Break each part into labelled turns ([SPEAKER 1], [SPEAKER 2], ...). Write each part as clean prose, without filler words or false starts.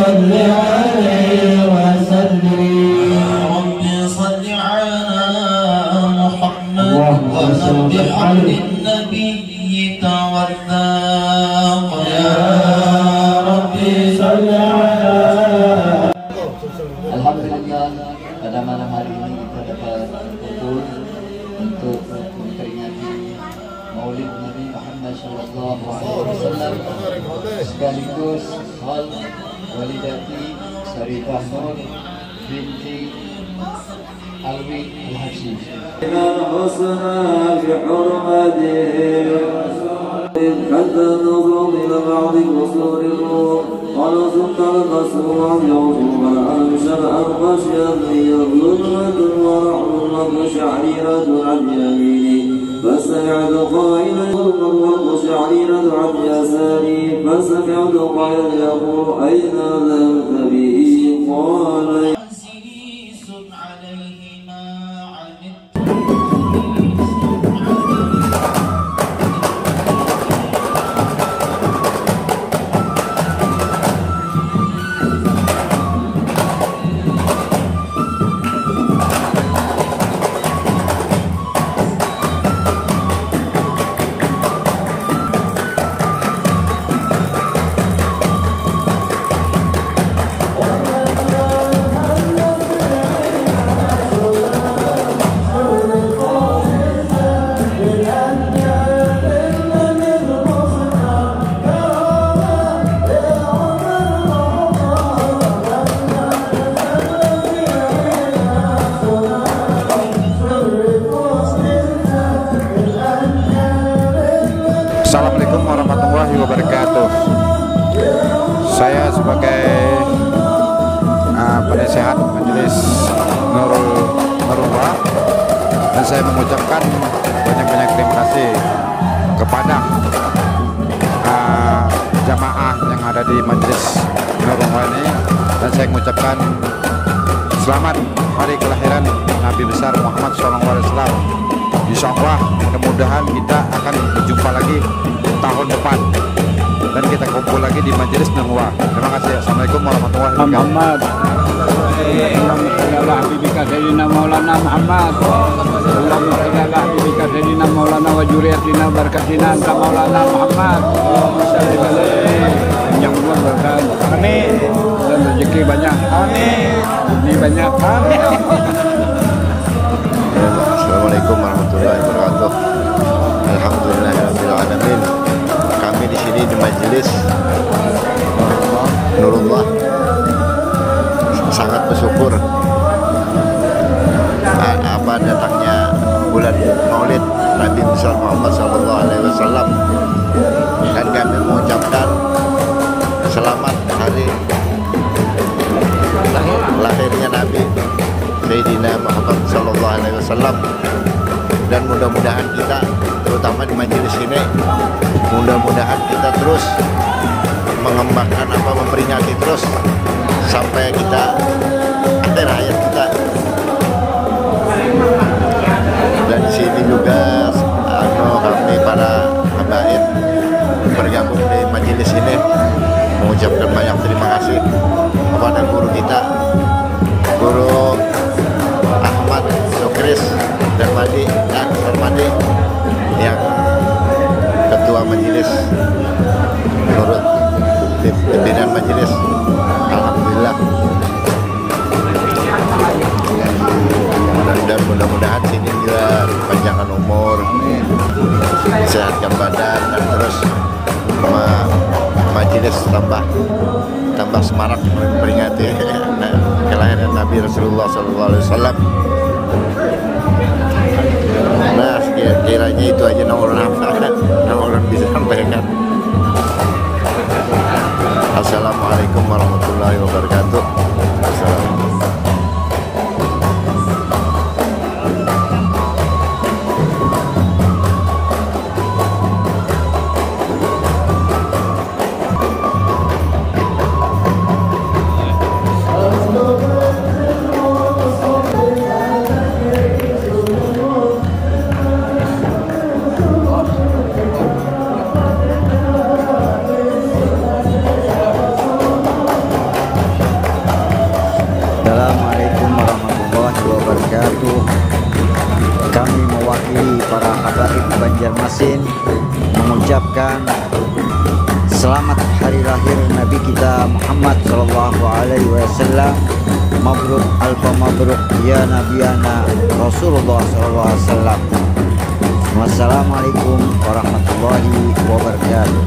[SPEAKER 1] صل عليه وسلم
[SPEAKER 2] رب صل على محمد ونبح للنبي توثاق يا ربي صل على.
[SPEAKER 3] Alhamdulillah, pada malam hari ini kita dapat berkumpul untuk memperingati Maulid Nabi Muhammad SAW sekaligus hal walidati Syarifah Nur binti Alwi Al-Habsyi.
[SPEAKER 4] حتى نظر إلى بعض قصور الروح قال ثم القصر يوم أنشأ الغشيا هي ظلمة ورعد وقشعريرة عن يمينه فسمعت قائلا وقشعريرة عن يساره فسمعت قائلا يقول أين ذهبت به قال
[SPEAKER 5] Assalamualaikum warahmatullahi wabarakatuh. Saya sebagai penasehat Majelis Nurul Marwah, dan saya mengucapkan banyak-banyak terima kasih kepada jamaah yang ada di Majelis Nurul Marwah ini, dan saya mengucapkan selamat hari kelahiran Nabi besar Muhammad SAW. Insya Allah mudah-mudahan kita akan berjumpa lagi tahun depan dan kita kumpul lagi di Majelis Nurul. Terima kasih. Assalamualaikum warahmatullahi wabarakatuh.
[SPEAKER 6] Muhammad Allahumma habibika sayyidina maulana Muhammad Allahumma habibika sayyidina maulana wa juriyatina barakatina anta maulana Muhammad Allahumma salli alaihi panjang umur berkah amin dan rezeki banyak amin ini banyak amin.
[SPEAKER 5] Assalamualaikum warahmatullahi wabarakatuh. Alhamdulillahirabbil alamin. Kami di sini di Majelis Nurullah sangat bersyukur apa datangnya bulan Maulid Nabi besar Muhammad SAW, dan kami mengucapkan selamat hari lahirnya Nabi Sayyidina Muhammad SAW. Dan mudah-mudahan kita, terutama di majelis ini, mudah-mudahan kita terus mengembangkan memperingati terus sampai kita akhir hayat kita. Dan di sini juga kami para habaib bergabung di majelis ini mengucapkan banyak terima kasih kepada guru kita, Guru Ahmad Sukris Darmadi yang ketua majelis menurut pimpinan majelis. Alhamdulillah, dan mudah-mudahan sini juga panjangkan umur, sehatkan badan, dan terus majelis tambah semarak memperingati kelahiran Nabi Rasulullah SAW. Nah, kiranya itu aja nomor bisa sampaikan. Assalamualaikum warahmatullahi wabarakatuh. Assalamualaikum.
[SPEAKER 7] mengucapkan selamat hari lahir Nabi kita Muhammad sallallahu alaihi wasallam. Mabruk alfa mabruk ya nabiyana Rasulullah sallallahu alaihi wasallam. Wassalamualaikum warahmatullahi wabarakatuh.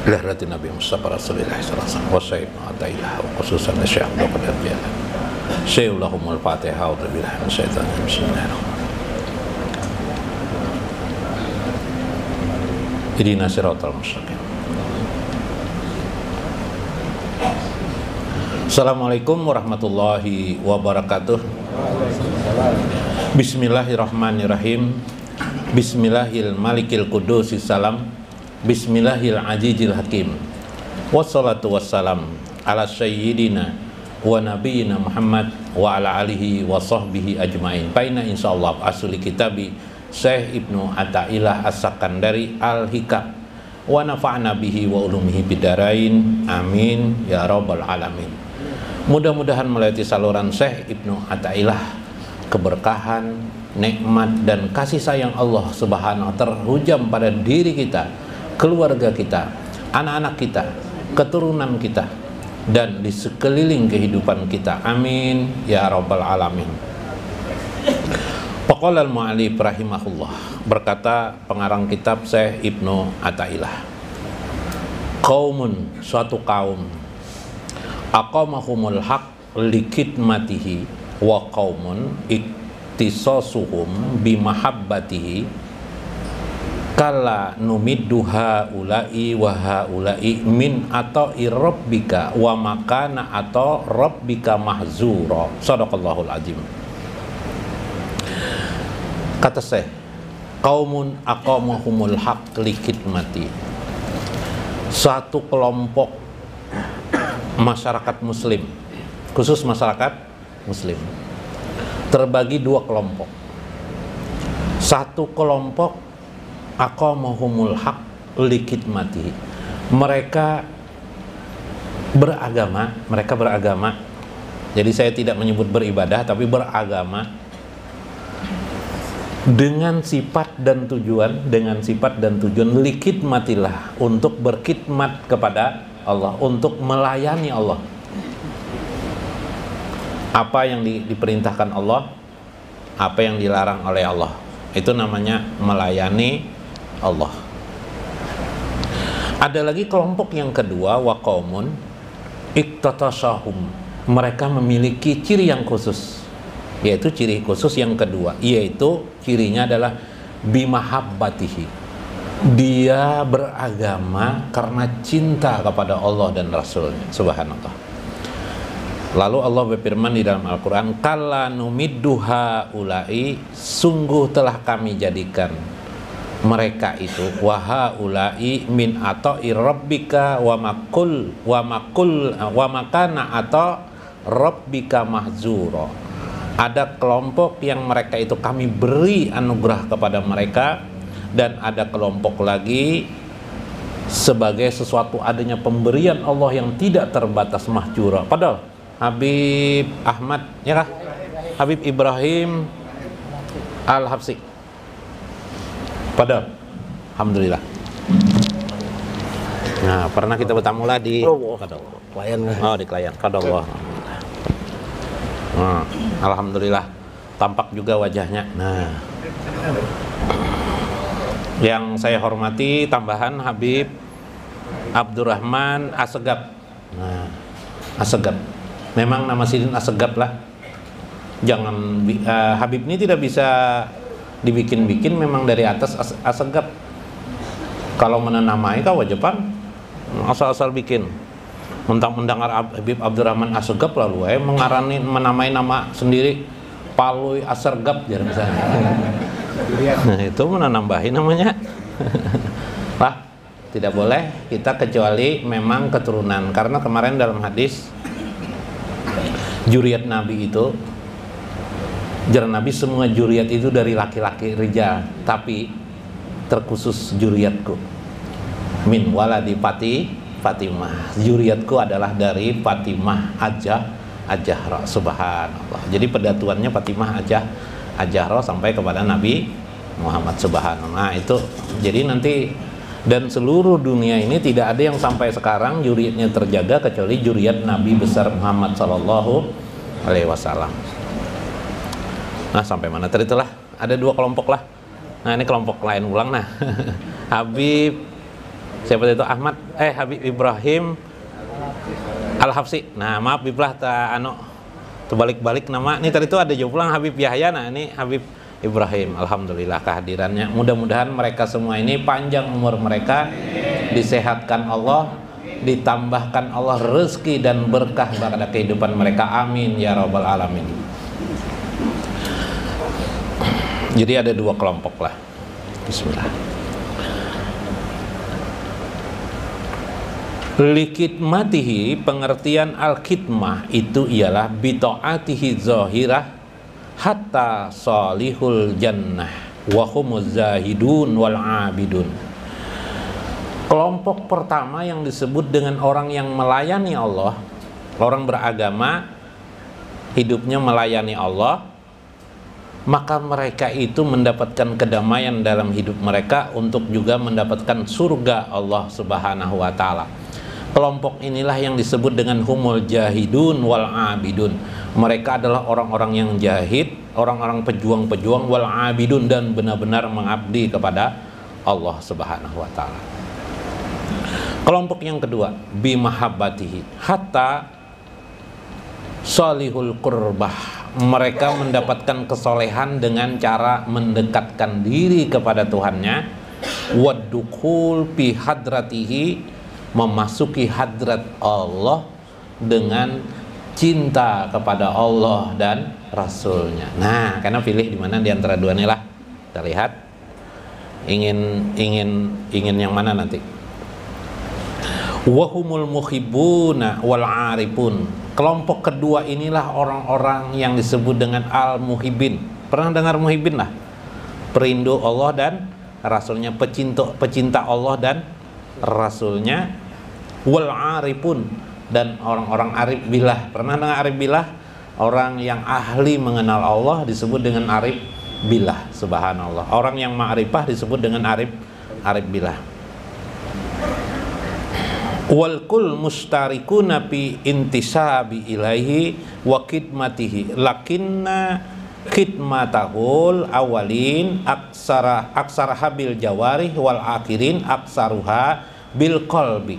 [SPEAKER 8] Lahirati Nabi Mustafa Rasulullah SAW wa sayyidina atailah wa khususan Syekh Abdul Qadir Jilani Syekhulahumul Fatihah wa billahi min syaitanir rajim. Bismillahirrahmanirrahim. Ihdinas siratal mustaqim. Assalamualaikum warahmatullahi wabarakatuh. Bismillahirrahmanirrahim. Bismillahil malikil qudusis salam. Bismillahil azizil hakim. Wassalatu wassalam ala sayyidina wa nabiyina Muhammad wa ala alihi wa sahbihi ajmain. Paina insyaallah asli kitabi Syekh Ibnu Athaillah As-Sakandari Al-Hikam wa nafa'na bihi wa ulumihi bidarain. Amin ya rabbal alamin. Mudah-mudahan melalui saluran Syekh Ibnu Athaillah keberkahan, nikmat dan kasih sayang Allah Subhanahu wa ta'ala terhujam pada diri kita, keluarga kita, anak-anak kita, keturunan kita, dan di sekeliling kehidupan kita. Amin ya rabbal alamin. Faqala al-mu'allif rahimahullah, berkata pengarang kitab Syekh Ibnu Athaillah, qaumun, suatu kaum, aqamahumul haq likidmatihi wa qaumun iktisasuhum bimahabbatihi kala numiddu haula'i wa haula'i min ata'i rabbika wa makana ata rabbika mahzura. Shadaqallahul azim. Kata Syekh, qaumun aqamahumul haq likidmati, satu kelompok masyarakat muslim, khusus masyarakat muslim, terbagi dua kelompok. Satu kelompok aqamahumul haq likidmati, mereka beragama. Jadi saya tidak menyebut beribadah, tapi beragama dengan sifat dan tujuan, likidmatilah, untuk berkhidmat kepada Allah, untuk melayani Allah. Apa yang diperintahkan Allah, apa yang dilarang oleh Allah, itu namanya melayani Allah. Ada lagi kelompok yang kedua, wa qaumun iktatasahum, mereka memiliki ciri yang khusus, yaitu ciri khusus yang kedua, yaitu cirinya adalah bimahabbatihi, dia beragama karena cinta kepada Allah dan Rasulnya. Subhanallah. Lalu Allah berfirman di dalam Al-Quran, kala numiddu haula'i, sungguh telah kami jadikan mereka itu, wa haula'i min ata'i rabbika wa makana ata rabbika mahzura. Ada kelompok yang mereka itu kami beri anugerah kepada mereka, dan ada kelompok lagi sebagai sesuatu adanya pemberian Allah yang tidak terbatas mahjura. Padahal Habib Ahmad, ya kah? Habib Ibrahim Al-Habsyi. Padahal alhamdulillah. Nah, pernah kita bertamu lah di Klayan. Oh, di Klayan. Qadallah. Nah, alhamdulillah tampak juga wajahnya. Nah, yang saya hormati tambahan Habib Abdurrahman Assegaf. Nah, Assegaf. Memang nama Sidin Assegaf lah. Jangan Habib ini tidak bisa dibikin-bikin, memang dari atas Assegaf. Kalau menamai kau wajiban asal-asal bikin. Mentang-mentang Habib Abdurrahman Assegaf lalu menamai nama sendiri Palui Assegaf jadi misalnya. Nah, itu menambahin namanya. Lah, tidak boleh kita kecuali memang keturunan, karena kemarin dalam hadis juriyat Nabi itu, jaran Nabi semua juriyat itu dari laki-laki rijal, tapi terkhusus juriyatku min waladi Fatimah, juriyatku adalah dari Fatimah Ajahra. Subhanallah. Jadi pedatuannya Fatimah Ajahra sampai kepada Nabi Muhammad. Subhanallah. Nah, itu jadi nanti, dan seluruh dunia ini tidak ada yang sampai sekarang juriyatnya terjaga kecuali juriyat Nabi besar Muhammad Sallallahu Alaihi Wasallam. Nah, sampai mana tadi itulah, ada dua kelompok lah. Nah, ini kelompok lain ulang. Nah, Habib siapa itu Habib Ibrahim Al-Habsyi. Nah, maaf biblah terbalik-balik nama. Ini tadi itu ada jauh pulang Habib Yahya. Nah, ini Habib Ibrahim. Alhamdulillah kehadirannya. Mudah-mudahan mereka semua ini panjang umur mereka, disehatkan Allah, ditambahkan Allah rezeki dan berkah pada kehidupan mereka. Amin ya rabbal alamin. Jadi ada dua kelompok lah. Bismillah. Likidmatihi, pengertian al-khidmah itu ialah bitaatihi zahirah hatta salihul jannah wa humuz zahidun wal abidun. Kelompok pertama yang disebut dengan orang yang melayani Allah, orang beragama, hidupnya melayani Allah, maka mereka itu mendapatkan kedamaian dalam hidup mereka untuk juga mendapatkan surga Allah Subhanahu wa taala. Kelompok inilah yang disebut dengan humul jahidun wal abidun. Mereka adalah orang-orang yang jahid, orang-orang pejuang-pejuang, wal abidun, dan benar-benar mengabdi kepada Allah Subhanahu wa taala. Kelompok yang kedua, bimahabbatihi hatta salihul qurbah. Mereka mendapatkan kesolehan dengan cara mendekatkan diri kepada Tuhannya, wadukhul fi hadratihi, memasuki hadrat Allah dengan cinta kepada Allah dan Rasulnya. Nah, karena pilih di mana di antara dua ini lah. Kita lihat ingin yang mana nanti. Wahumul muhibbuna wal arifun. Kelompok kedua inilah orang-orang yang disebut dengan al-muhibbin. Pernah dengar muhibbin lah? Perindu Allah dan Rasulnya, pecinta Allah dan Rasulnya. Wal arifun, dan orang-orang arif billah. Pernah dengar arif billah? Orang yang ahli mengenal Allah disebut dengan arif billah. Subhanallah. Orang yang ma'rifah disebut dengan arif billah. Wal kul mustarikuna fi intisabi ilaihi wa khidmatihi lakinna khidmatahul awalin aksaraha bil jawarih wal akhirin aksaruha bil qalbi.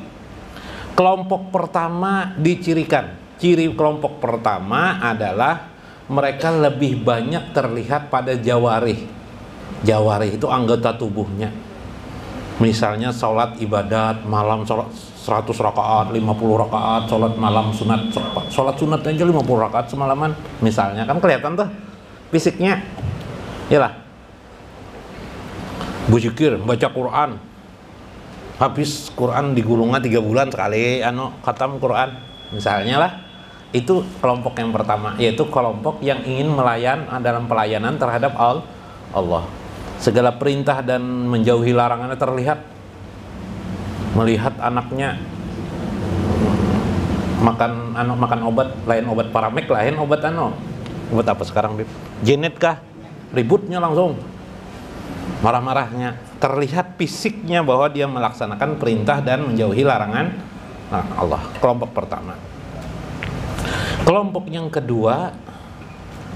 [SPEAKER 8] Kelompok pertama dicirikan. Ciri kelompok pertama adalah mereka lebih banyak terlihat pada jawarih. Jawarih itu anggota tubuhnya. Misalnya sholat ibadat malam, sholat 100 rakaat, 50 rakaat, sholat malam sunat, sholat sunat aja 50 rakaat semalaman. Misalnya kan kelihatan tuh fisiknya. Yalah. Berzikir, baca Quran. Habis Quran digulungnya 3 bulan sekali khatam Quran. Misalnya lah. Itu kelompok yang pertama, yaitu kelompok yang ingin dalam pelayanan terhadap Allah. Segala perintah dan menjauhi larangannya terlihat. Melihat anaknya makan obat, lain obat Paramek, lain obat obat apa sekarang, Bib? Genet kah? Ributnya langsung. Marah-marahnya. Terlihat fisiknya bahwa dia melaksanakan perintah dan menjauhi larangan Allah. Kelompok pertama. Kelompok yang kedua,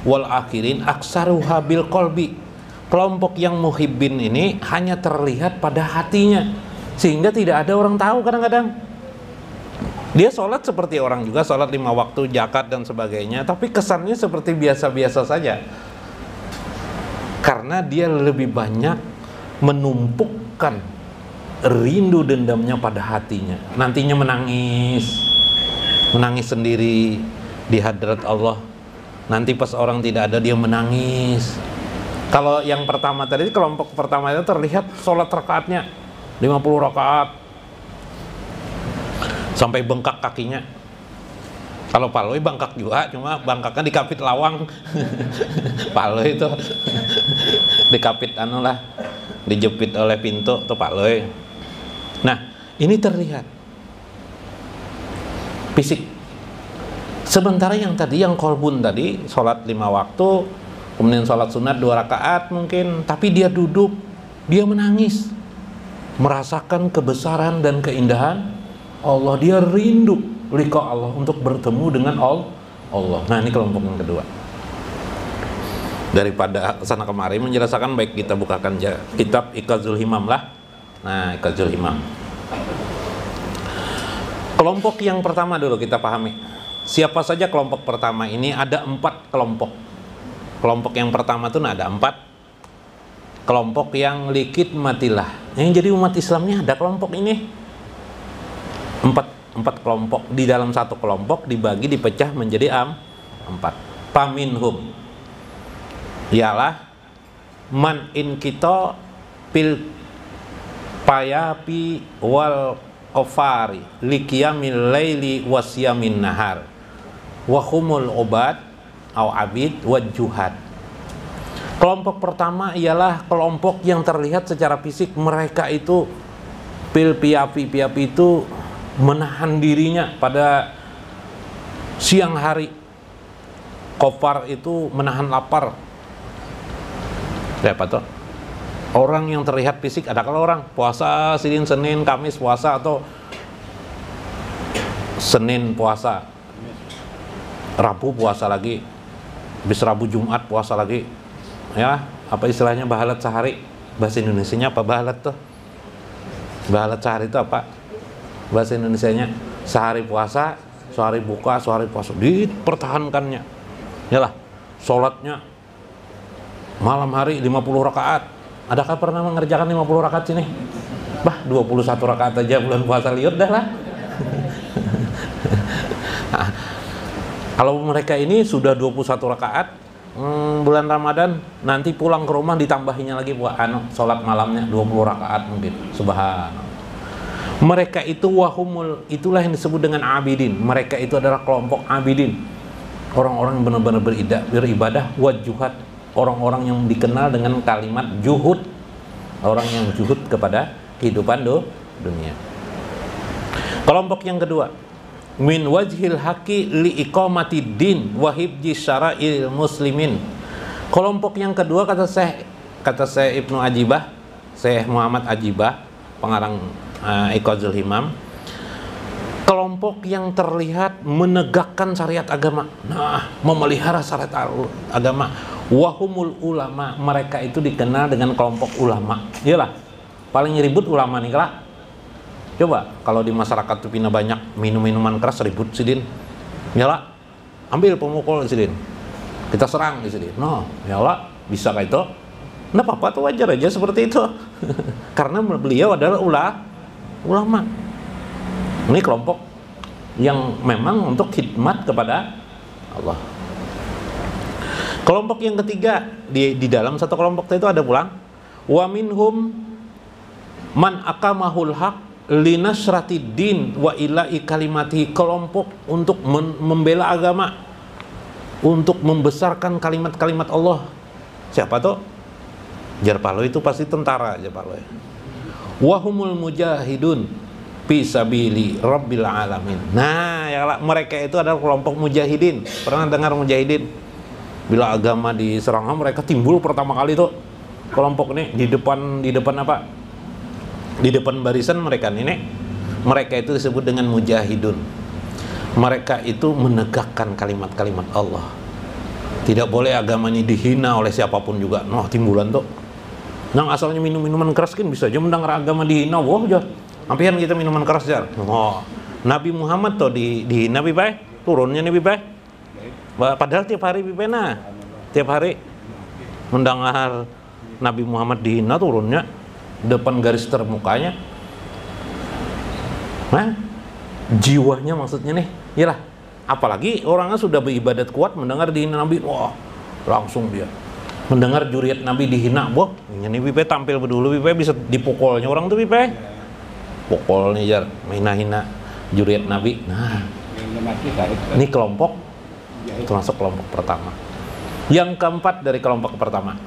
[SPEAKER 8] wal akhirin aksaruha bil qalbi. Kelompok yang muhibbin ini hanya terlihat pada hatinya, sehingga tidak ada orang tahu. Kadang-kadang dia sholat seperti orang juga, sholat 5 waktu, zakat dan sebagainya, tapi kesannya seperti biasa-biasa saja, karena dia lebih banyak menumpukkan rindu dendamnya pada hatinya. Nantinya menangis sendiri di hadrat Allah. Nanti pas orang tidak ada dia menangis. Kalau yang pertama tadi, kelompok pertama itu terlihat sholat rakaatnya 50 rakaat sampai bengkak kakinya. Kalau paloi bengkak juga, cuma bengkaknya dikapit lawang. Paloi itu dikapit dijepit oleh pintu tuh paloi. Nah, ini terlihat fisik. Sementara yang tadi, yang kolbun tadi, sholat 5 waktu, kemudian sholat sunat 2 rakaat mungkin, tapi dia duduk, dia menangis, merasakan kebesaran dan keindahan Allah. Dia rindu liqa Allah, untuk bertemu dengan Allah. Nah, ini kelompok yang kedua. Daripada sana kemari menjelaskan, baik kita bukakan kitab Iqazul Himam lah. Nah, Iqazul Himam. Kelompok yang pertama dulu kita pahami. Siapa saja kelompok pertama ini? Ada 4 kelompok. Kelompok yang pertama itu ada 4 kelompok yang likid matilah. Yang jadi umat Islamnya ada kelompok ini. 4 kelompok. Di dalam satu kelompok dibagi, dipecah menjadi 4. Faminhum ialah man in kita pil payapi wal qafari liqiyamil laili wasyamin nahar wa humul ubad au abid wa juhad. Kelompok pertama ialah kelompok yang terlihat secara fisik mereka itu piapi itu menahan dirinya pada siang hari. Qafar itu menahan lapar. Siapa tuh? Orang yang terlihat fisik ada kalau orang puasa Senin, Kamis puasa atau Senin puasa, Rabu puasa lagi, habis Rabu Jumat puasa lagi. Ya, apa istilahnya bahalat sehari? Bahasa Indonesianya apa bahalat tuh? Bahalat sehari itu apa? Bahasa Indonesianya sehari puasa, sehari buka, sehari puasa. Dipertahankannya. Yalah, sholatnya malam hari 50 rakaat. Adakah pernah mengerjakan 50 rakaat sini? Bah, 21 rakaat aja bulan puasa liut dah lah. Nah, kalau mereka ini sudah 21 rakaat bulan Ramadan, nanti pulang ke rumah ditambahinya lagi buat sholat malamnya 20 rakaat mungkin. Subhanallah. Mereka itu wahumul, itulah yang disebut dengan abidin. Mereka itu adalah kelompok abidin. Orang-orang yang benar-benar beribadah, wajuhat. Orang-orang yang dikenal dengan kalimat juhud. Orang yang juhud kepada kehidupan dunia. Kelompok yang kedua, min wajhil haqi li iqamati din wa hibji syara'il muslimin. Kelompok yang kedua kata Syekh Ibnu Ajibah, Syekh Muhammad Ajibah, pengarang Iqazul Himam, kelompok yang terlihat menegakkan syariat agama. Nah, memelihara syariat agama. Wahumul ulama, mereka itu dikenal dengan kelompok ulama. Iyalah, paling ribut ulama nih kelak. Coba kalau di masyarakat tuh pina banyak minum-minuman keras, ribut sidin. Iyalah, ambil pemukul sidin. Kita serang di sidin. No, iyalah, bisa kayak itu. Nggak apa-apa tuh, wajar aja seperti itu. Karena beliau adalah ulama. Ini kelompok yang memang untuk khidmat kepada Allah. Kelompok yang ketiga, di dalam satu kelompok itu ada pulang wa minhum man aqamahul haq linasratid din wa ila'i kalimati. Kelompok untuk membela agama, untuk membesarkan kalimat-kalimat Allah. Siapa tuh? Jarpalo itu pasti tentara Jarpalo ya. Wahumul mujahidun fisabili rabbil alamin. Nah, ya mereka itu adalah kelompok mujahidin. Pernah dengar mujahidin? Bila agama diserang, mereka timbul pertama kali tuh kelompok ini di depan apa? Di depan barisan mereka ini. Mereka itu disebut dengan mujahidun. Mereka itu menegakkan kalimat-kalimat Allah. Tidak boleh agama ini dihina oleh siapapun juga. Nah, timbulan tuh. Yang asalnya minum-minuman keras kan bisa aja mendengar agama dihina. Wah, jar. Ampian kita minuman keras jar. Oh, Nabi Muhammad tuh dihina Bipai, turunnya nih Bipai. Padahal tiap hari Bipai tiap hari mendengar Nabi Muhammad dihina, turunnya depan garis termukanya. Nah, jiwanya maksudnya nih, iyalah. Apalagi orangnya sudah beribadat kuat, mendengar dihina Nabi, wah, langsung dia mendengar juriat Nabi dihina, wah, ini Bipai tampil dulu, Bipai bisa dipukulnya orang tuh Bipai. Pukul nih jar, hina-hina juriat Nabi. Nah, ini kelompok termasuk kelompok pertama. Yang keempat dari kelompok pertama,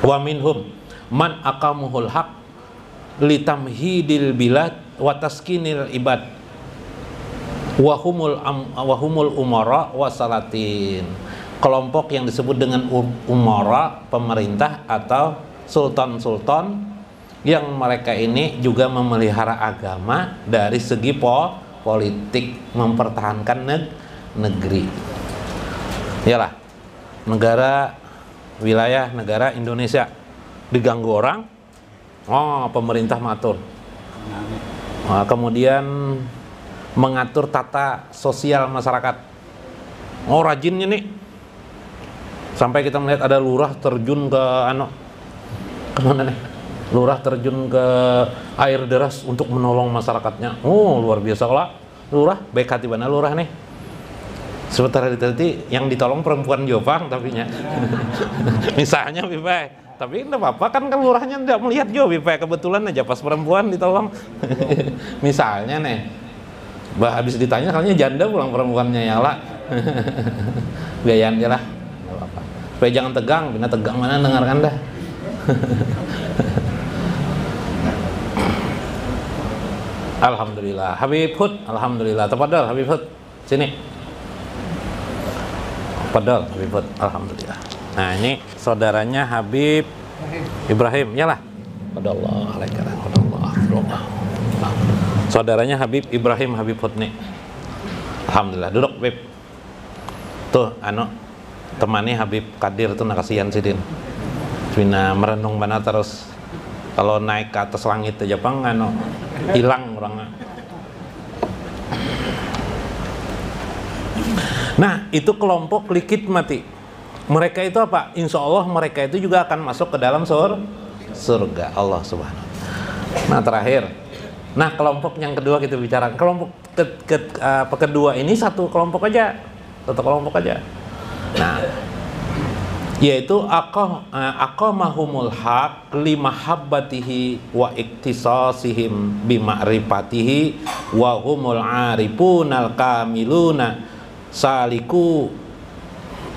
[SPEAKER 8] wa minhum man aqamuhul haq litamhidil bilad wa taskinil ibad wa humul umara wa salatin. Kelompok yang disebut dengan umara, pemerintah atau sultan-sultan, yang mereka ini juga memelihara agama dari segi politik, mempertahankan negeri. Iyalah, wilayah negara Indonesia diganggu orang, oh pemerintah matur. Nah, kemudian mengatur tata sosial masyarakat. Oh rajinnya nih, sampai kita melihat ada lurah terjun ke kemana nih? Lurah terjun ke air deras untuk menolong masyarakatnya. Oh luar biasa lah. Lurah baik hati mana lurah nih. Sementara itu yang ditolong perempuan Jopang tapi nya. Misalnya Bipai, tapi enggak apa-apa kan lurahnya tidak melihat juga, kebetulan aja pas perempuan ditolong. Misalnya nih, habis ditanya kalinya janda pulang perempuannya ya lah. Biayain aja lah, nggak apa-apa. Supaya jangan tegang, bina tegang mana dengarkan dah. Alhamdulillah, Habib Hud, alhamdulillah. Tafadhol Habib Hud, sini. Tafadhol Habib Hud, alhamdulillah. Nah ini saudaranya Habib Ibrahim, yalah. Qadallahu alaika qadallahu. Saudaranya Habib Ibrahim Habib Hud nih. Alhamdulillah, duduk Habib. Tuh, temani Habib Kadir tuh nakasihan sidin. Cina merenung mana terus. Kalau naik ke atas langit aja Jepang hilang orangnya. Nah, itu kelompok likit mati. Mereka itu apa? Insya Allah mereka itu juga akan masuk ke dalam surga Allah Subhanahu. Nah, terakhir. Nah, kelompok yang kedua kita bicara. Kelompok kedua ini satu kelompok aja. Nah, yaitu aqamahumul haq limahabbatihi wa iktisasihim bima'rifatihi wa humul arifunal kamiluna saliku.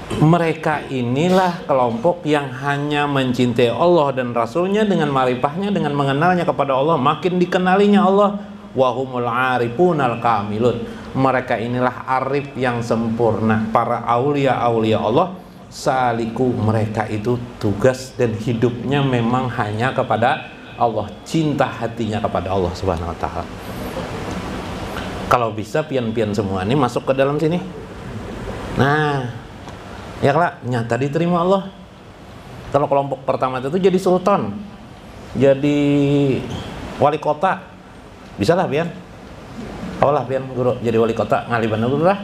[SPEAKER 8] Mereka inilah kelompok yang hanya mencintai Allah dan Rasulnya dengan ma'rifahnya, dengan mengenalnya kepada Allah, makin dikenalinya Allah. Wa humul arifunal kamilun. Mereka inilah arif yang sempurna, para aulia-aulia Allah. Saliku, mereka itu tugas dan hidupnya memang hanya kepada Allah, cinta hatinya kepada Allah Subhanahu wa taala. Kalau bisa pian-pian semua ini masuk ke dalam sini. Nah, ya lah, nyata diterima Allah. Kalau kelompok pertama itu jadi sultan, jadi wali kota, bisa lah pian. Awalah pian guru jadi wali kota ngaliban dulu lah.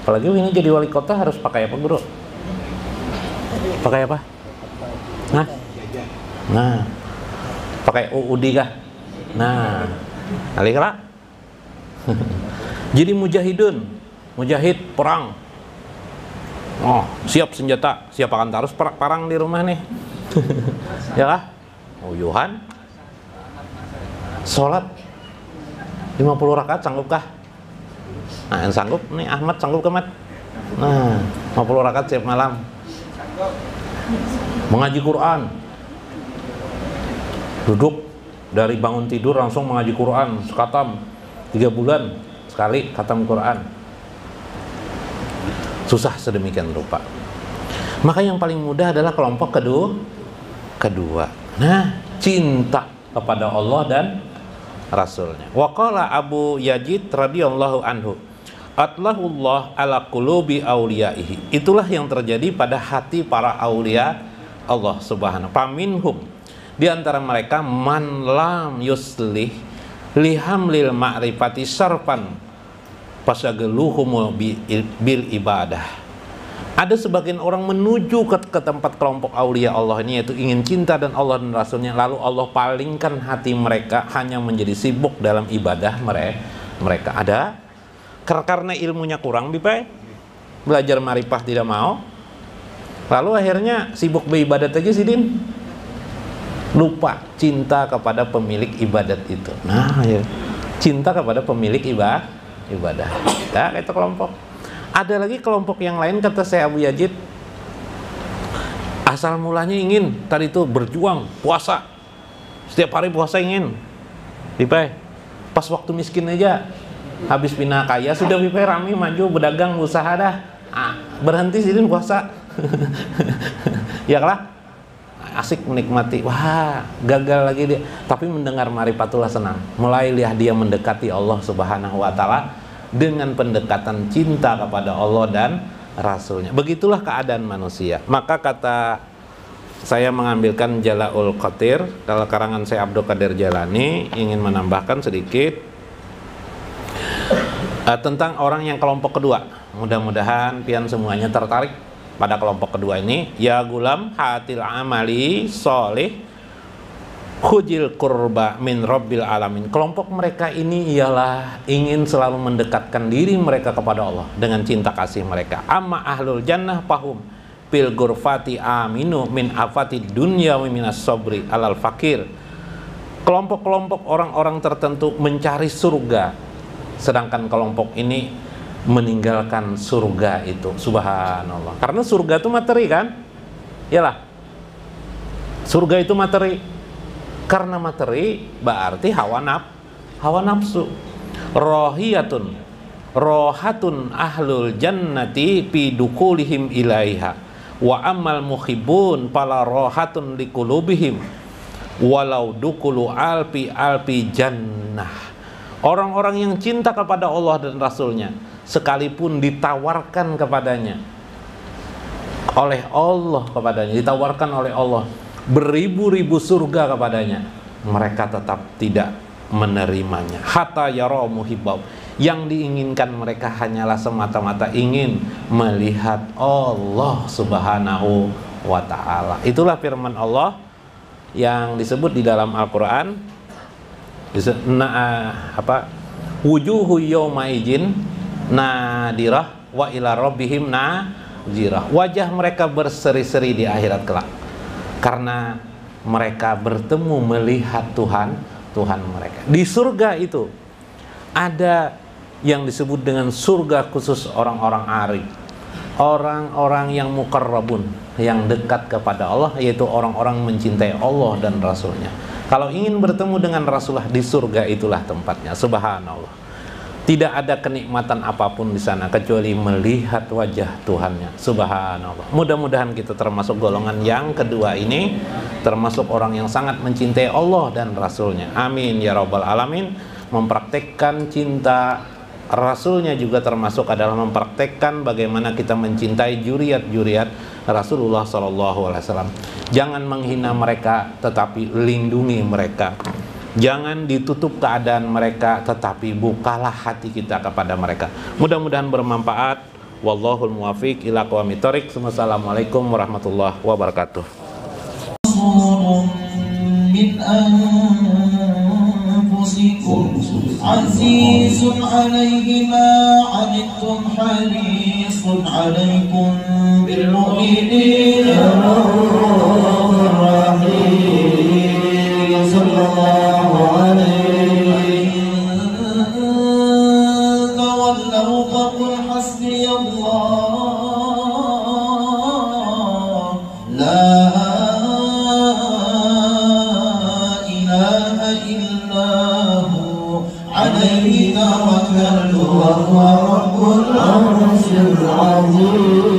[SPEAKER 8] Apalagi ini jadi wali kota harus pakai apa guru? Pakai apa? Nah, pakai UUD kah? Nah, kali kala. Jadi mujahid perang. Oh, siap senjata, siap akan terus perang di rumah nih. Ya lah. Uyuhan. Sholat 50 rakaat sanggupkah? Nah, yang sanggup nih Ahmad, sanggup ke Mat? Nah, 50 rakaat setiap malam. Mengaji Quran. Duduk dari bangun tidur langsung mengaji Quran, sekatam 3 bulan sekali khatam Quran. Susah sedemikian rupa. Maka yang paling mudah adalah kelompok kedua. Nah, cinta kepada Allah dan Rasulnya. Waqala Abu Yazid radhiyallahu anhu, atlahullah ala qulubi auliyaihi. Itulah yang terjadi pada hati para aulia Allah Subhanahu. Paminhum, di antara mereka man lam yuslih lihamlil ma'rifati sarfan fasagaluhum bil ibadah. Ada sebagian orang menuju ke tempat kelompok aulia Allah ini, yaitu ingin cinta dan Allah dan Rasulnya, lalu Allah palingkan hati mereka hanya menjadi sibuk dalam ibadah mereka. Ada karena ilmunya kurang, belajar marifah tidak mau, lalu akhirnya sibuk beribadat aja sidin, lupa cinta kepada pemilik ibadat itu. Nah, ya. Cinta kepada pemilik ibadah. Nah, itu kelompok. Ada lagi kelompok yang lain, kata saya Abu Yazid, asal mulanya ingin tadi itu berjuang puasa, setiap hari puasa ingin, pas waktu miskin aja, habis pindah kaya sudah rame maju berdagang usaha dah, berhenti sidin puasa. Ya lah, asik menikmati, wah gagal lagi dia, tapi mendengar marifatullah senang, mulai dia mendekati Allah Subhanahu wa taala dengan pendekatan cinta kepada Allah dan Rasulnya. Begitulah keadaan manusia. Maka kata saya mengambilkan Jala'ul Qadir, kalau karangan saya Abdul Qadir Jalani, ingin menambahkan sedikit tentang orang yang kelompok kedua. Mudah-mudahan pian semuanya tertarik pada kelompok kedua ini. Ya gulam hatil amali solih khujil kurba min rabbil alamin. Kelompok mereka ini ialah ingin selalu mendekatkan diri mereka kepada Allah dengan cinta kasih mereka. Amma ahlul jannah pahum fil ghurfati aminu min afati dunya wa minas sabri alal fakir. Kelompok-kelompok orang-orang tertentu mencari surga, sedangkan kelompok ini meninggalkan surga itu. Subhanallah. Karena surga itu materi kan? Iyalah. Surga itu materi. Karena materi berarti hawa nafsu. Rohatun ahlul jannati fi dukulihim ilaiha wa amal muhibbun pala rohatun likulubihim walau dukulu alpi jannah. Orang-orang yang cinta kepada Allah dan Rasulnya, sekalipun ditawarkan kepadanya oleh Allah, ditawarkan oleh Allah beribu-ribu surga kepadanya, mereka tetap tidak menerimanya. Hatta yara muhibbau, yang diinginkan mereka hanyalah semata-mata ingin melihat Allah Subhanahu wa ta'ala. Itulah firman Allah yang disebut di dalam Al-Quran, wujuhu yawma izin nadirah wa ila rabbihim nazirah. Wajah mereka berseri-seri di akhirat kelak, karena mereka bertemu melihat Tuhan mereka. Di surga itu ada yang disebut dengan surga khusus orang-orang arif, orang-orang yang muqarrabun, yang dekat kepada Allah, yaitu orang-orang mencintai Allah dan Rasulnya. Kalau ingin bertemu dengan Rasulullah, di surga itulah tempatnya. Subhanallah. Tidak ada kenikmatan apapun di sana kecuali melihat wajah Tuhannya. Subhanallah. Mudah-mudahan kita termasuk golongan yang kedua ini, termasuk orang yang sangat mencintai Allah dan Rasulnya. Amin ya rabbal alamin. Mempraktekkan cinta Rasulnya juga termasuk adalah mempraktekkan bagaimana kita mencintai juriat-juriat Rasulullah SAW. Jangan menghina mereka, tetapi lindungi mereka. Jangan ditutup keadaan mereka, tetapi bukalah hati kita kepada mereka. Mudah-mudahan bermanfaat. Wallahul muwafiq ila aqwamit thoriq. Wassalamualaikum warahmatullahi wabarakatuh.
[SPEAKER 2] عزيز عليه ما عنتم حريص عليكم بالمؤمنين رؤوف رحيم صلى الله عليه. تولوا فقل حسبي الله لا إله إلا هو عليه توكلت وهو رب العرش العظيم.